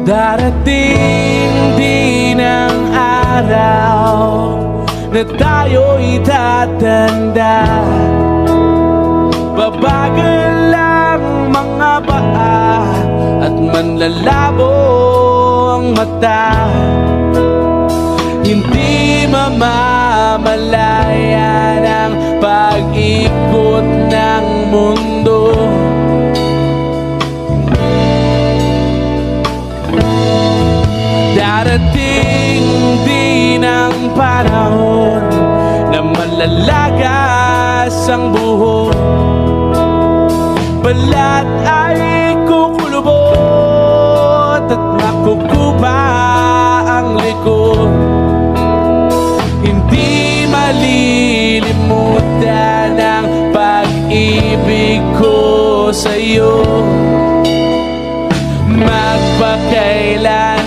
Darating din ang araw na tayo'y tatanda. Babagal lang mga paa at manlalabo ang mata. Hindi mamamalayan ang pag-ikot ng mundo. Darating din ang panahon na malalagas ang buhok. Balat ay kukulubot at makukupa ang likod. Hindi malilimutan ang pag-ibig ko sa'yo. Magpakailan